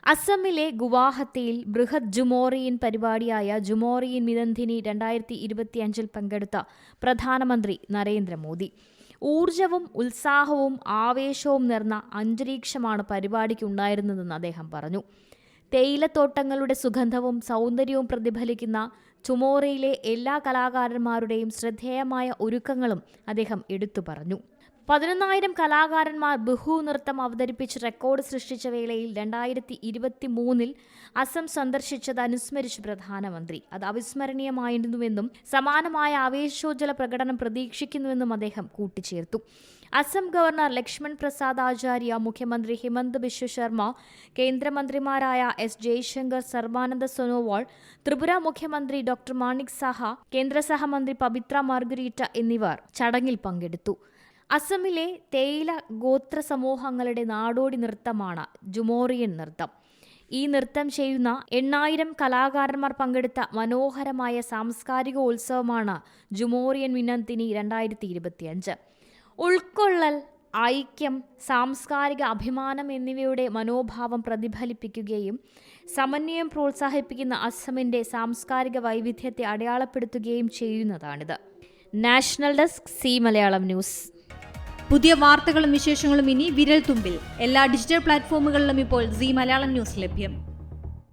അസമിലെ ഗുവാഹത്തിയിൽ ബൃഹത് ജുമോറിയൻ പരിപാടിയായ ജുമോറിയൻ മിനന്തിനി 2025 പങ്കെടുത്ത പ്രധാനമന്ത്രി നരേന്ദ്രമോദി. ഊർജവും ഉത്സാഹവും ആവേശവും നിറഞ്ഞ അന്തരീക്ഷമാണ് പരിപാടിക്കുണ്ടായിരുന്നതെന്ന് അദ്ദേഹം പറഞ്ഞു. തേയിലത്തോട്ടങ്ങളുടെ സുഗന്ധവും സൗന്ദര്യവും പ്രതിഫലിക്കുന്ന ജുമോറിയയിലെ എല്ലാ കലാകാരന്മാരുടെയും ശ്രദ്ധേയമായ ഒരുക്കങ്ങളും അദ്ദേഹം എടുത്തു പറഞ്ഞു. 11,000 കലാകാരന്മാർ ബിഹു നൃത്തം അവതരിപ്പിച്ച് റെക്കോർഡ് സൃഷ്ടിച്ച വേളയിൽ 2023 അസം സന്ദർശിച്ചത് അനുസ്മരിച്ച് പ്രധാനമന്ത്രി. അത് അവിസ്മരണീയമായിരുന്നുവെന്നും സമാനമായ ആവേശോജ്വല പ്രകടനം പ്രതീക്ഷിക്കുന്നുവെന്നും അദ്ദേഹം കൂട്ടിച്ചേർത്തു. അസം ഗവർണർ ലക്ഷ്മൺ പ്രസാദ് ആചാര്യ, മുഖ്യമന്ത്രി ഹിമന്ത ബിശ്വ ശർമ്മ, കേന്ദ്രമന്ത്രിമാരായ എസ് ജയശങ്കർ, സർബാനന്ദ സോനോവാൾ, ത്രിപുര മുഖ്യമന്ത്രി ഡോക്ടർ മാണിക് സാഹ, കേന്ദ്ര സഹമന്ത്രി പവിത്ര മാർഗരീറ്റ എന്നിവർ ചടങ്ങിൽ പങ്കെടുത്തു. അസമിലെ തേയില ഗോത്ര സമൂഹങ്ങളുടെ നാടോടി നൃത്തമാണ് ജുമോറിയൻ നൃത്തം. ഈ നൃത്തം ചെയ്യുന്ന 8,000 കലാകാരന്മാർ പങ്കെടുത്ത മനോഹരമായ സാംസ്കാരിക ഉത്സവമാണ് ജുമോറിയൻ മിനന്തിനി 2025. ഉൾക്കൊള്ളൽ, ഐക്യം, സാംസ്കാരിക അഭിമാനം എന്നിവയുടെ മനോഭാവം പ്രതിഫലിപ്പിക്കുകയും സമന്വയം പ്രോത്സാഹിപ്പിക്കുന്ന അസമിന്റെ സാംസ്കാരിക വൈവിധ്യത്തെ അടയാളപ്പെടുത്തുകയും ചെയ്യുന്നതാണിത്. National desk, C Malayalam news. പുതിയ വാർത്തകളും വിശേഷങ്ങളും ഇനി വിരൽ തുമ്പിൽ. എല്ലാ ഡിജിറ്റൽ പ്ലാറ്റ്ഫോമുകളിലും ഇപ്പോൾ സി മലയാളം ന്യൂസ് ലഭ്യം.